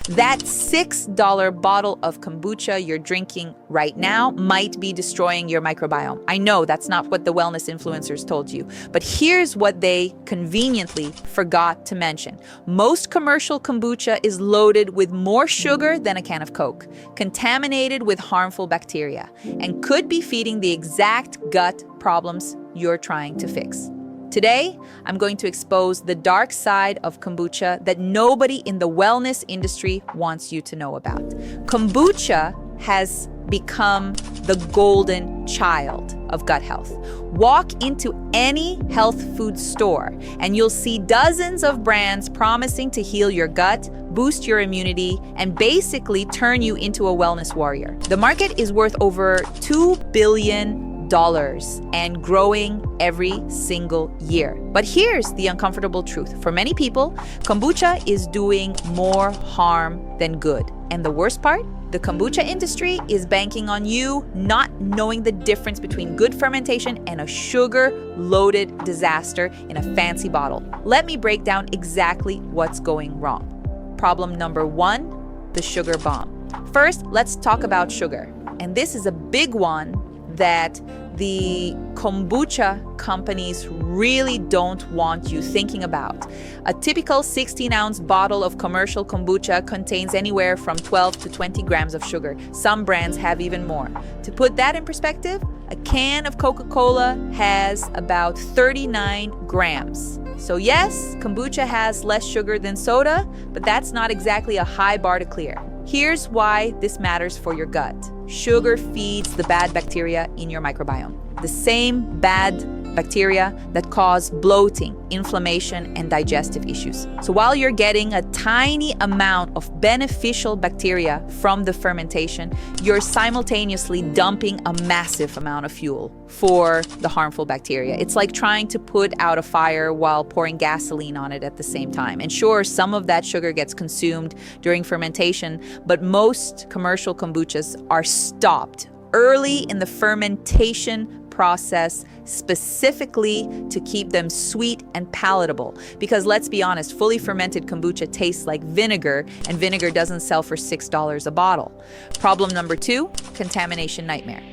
That $6 bottle of kombucha you're drinking right now might be destroying your microbiome. I know that's not what the wellness influencers told you, but here's what they conveniently forgot to mention. Most commercial kombucha is loaded with more sugar than a can of Coke, contaminated with harmful bacteria, and could be feeding the exact gut problems you're trying to fix. Today, I'm going to expose the dark side of kombucha that nobody in the wellness industry wants you to know about. Kombucha has become the golden child of gut health. Walk into any health food store and you'll see dozens of brands promising to heal your gut, boost your immunity, and basically turn you into a wellness warrior. The market is worth over $2 billion and growing every single year. But here's the uncomfortable truth. For many people, kombucha is doing more harm than good. And the worst part? The kombucha industry is banking on you not knowing the difference between good fermentation and a sugar-loaded disaster in a fancy bottle. Let me break down exactly what's going wrong. Problem number one, the sugar bomb. First, let's talk about sugar. And this is a big one that the kombucha companies really don't want you thinking about. A typical 16-ounce bottle of commercial kombucha contains anywhere from 12 to 20 grams of sugar. Some brands have even more. To put that in perspective, a can of Coca-Cola has about 39 grams. So yes, kombucha has less sugar than soda, but that's not exactly a high bar to clear. Here's why this matters for your gut. Sugar feeds the bad bacteria in your microbiome. The same bad bacteria that cause bloating, inflammation, and digestive issues. So while you're getting a tiny amount of beneficial bacteria from the fermentation, you're simultaneously dumping a massive amount of fuel for the harmful bacteria. It's like trying to put out a fire while pouring gasoline on it at the same time. And sure, some of that sugar gets consumed during fermentation, but most commercial kombuchas are stopped early in the fermentation process specifically to keep them sweet and palatable. Because let's be honest, fully fermented kombucha tastes like vinegar, and vinegar doesn't sell for $6 a bottle. Problem number two, contamination nightmare.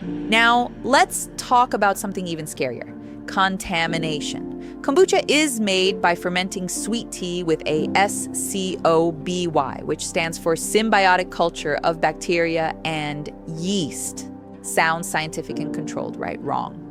Now, let's talk about something even scarier, contamination. Kombucha is made by fermenting sweet tea with a SCOBY, which stands for symbiotic culture of bacteria and yeast. Sounds scientific and controlled, right? Wrong.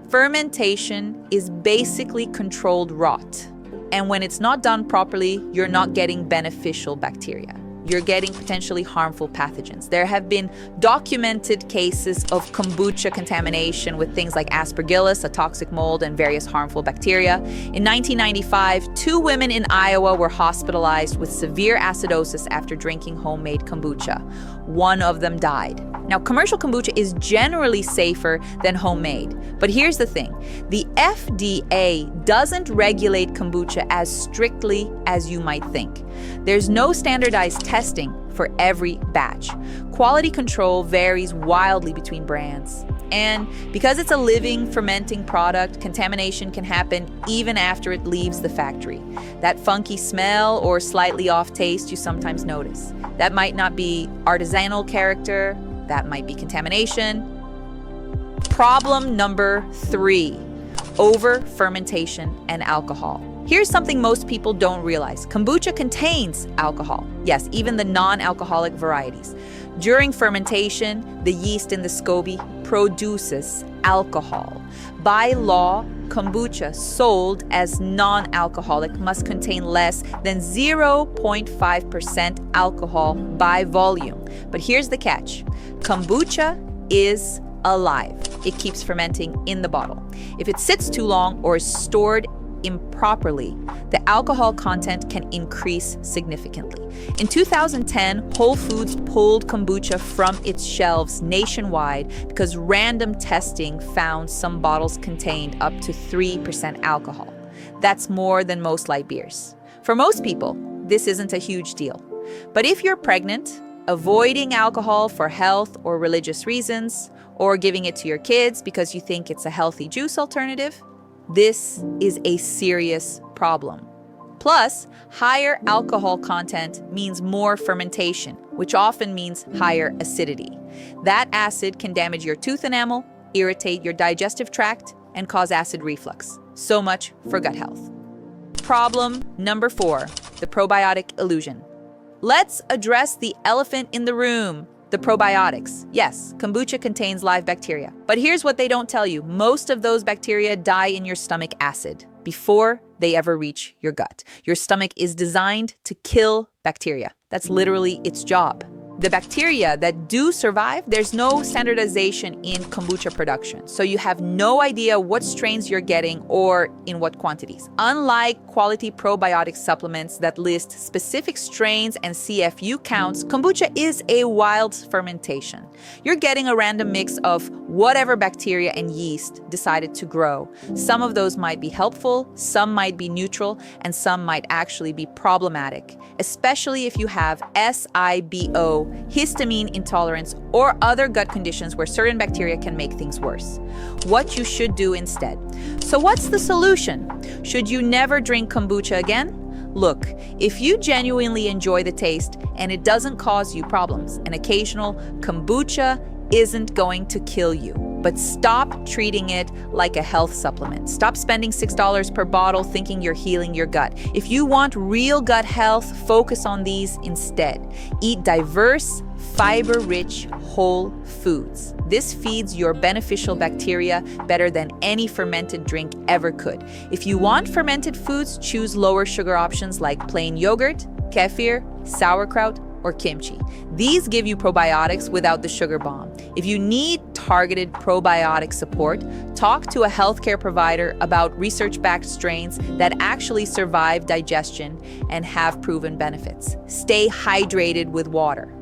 Fermentation is basically controlled rot. And when it's not done properly, you're not getting beneficial bacteria. You're getting potentially harmful pathogens. There have been documented cases of kombucha contamination with things like aspergillus, a toxic mold, and various harmful bacteria. In 1995, 2 women in Iowa were hospitalized with severe acidosis after drinking homemade kombucha. One of them died. Now, commercial kombucha is generally safer than homemade. But here's the thing. The FDA doesn't regulate kombucha as strictly as you might think. There's no standardized testing for every batch. Quality control varies wildly between brands. And because it's a living, fermenting product, contamination can happen even after it leaves the factory. That funky smell or slightly off taste you sometimes notice. That might not be artisanal character. That might be contamination. Problem number 3, over-fermentation and alcohol. Here's something most people don't realize. Kombucha contains alcohol. Yes, even the non-alcoholic varieties. During fermentation, the yeast in the SCOBY produces alcohol. By law, kombucha sold as non-alcoholic must contain less than 0.5% alcohol by volume. But here's the catch. Kombucha is alive. It keeps fermenting in the bottle. If it sits too long or is stored improperly, the alcohol content can increase significantly. In 2010, Whole Foods pulled kombucha from its shelves nationwide because random testing found some bottles contained up to 3% alcohol. That's more than most light beers. For most people, this isn't a huge deal. But if you're pregnant, avoiding alcohol for health or religious reasons, or giving it to your kids because you think it's a healthy juice alternative, this is a serious problem. Plus, higher alcohol content means more fermentation, which often means higher acidity. That acid can damage your tooth enamel, irritate your digestive tract, and cause acid reflux. So much for gut health. Problem number 4, the probiotic illusion. Let's address the elephant in the room, the probiotics. Yes, kombucha contains live bacteria, but here's what they don't tell you. Most of those bacteria die in your stomach acid before they ever reach your gut. Your stomach is designed to kill bacteria. That's literally its job. The bacteria that do survive, there's no standardization in kombucha production. So you have no idea what strains you're getting or in what quantities. Unlike quality probiotic supplements that list specific strains and CFU counts, kombucha is a wild fermentation. You're getting a random mix of whatever bacteria and yeast decided to grow. Some of those might be helpful, some might be neutral, and some might actually be problematic, especially if you have SIBO, histamine intolerance, or other gut conditions where certain bacteria can make things worse. What you should do instead. So what's the solution? Should you never drink kombucha again? Look, if you genuinely enjoy the taste and it doesn't cause you problems, an occasional kombucha isn't going to kill you. But stop treating it like a health supplement. Stop spending $6 per bottle thinking you're healing your gut. If you want real gut health, focus on these instead. Eat diverse, fiber-rich, whole foods. This feeds your beneficial bacteria better than any fermented drink ever could. If you want fermented foods, choose lower sugar options like plain yogurt, kefir, sauerkraut, or kimchi. These give you probiotics without the sugar bomb. If you need targeted probiotic support, talk to a healthcare provider about research-backed strains that actually survive digestion and have proven benefits. Stay hydrated with water.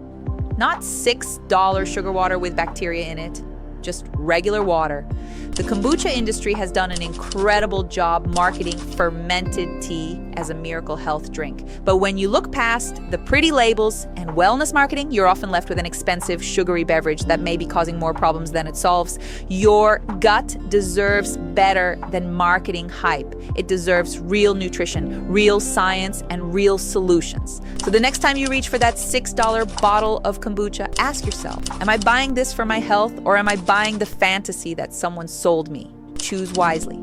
Not $6 sugar water with bacteria in it, just regular water. The kombucha industry has done an incredible job marketing fermented tea as a miracle health drink. But when you look past the pretty labels and wellness marketing, you're often left with an expensive, sugary beverage that may be causing more problems than it solves. Your gut deserves better than marketing hype. It deserves real nutrition, real science, and real solutions. So the next time you reach for that $6 bottle of kombucha, ask yourself, am I buying this for my health, or am I buying the fantasy that someone sold me? Choose wisely.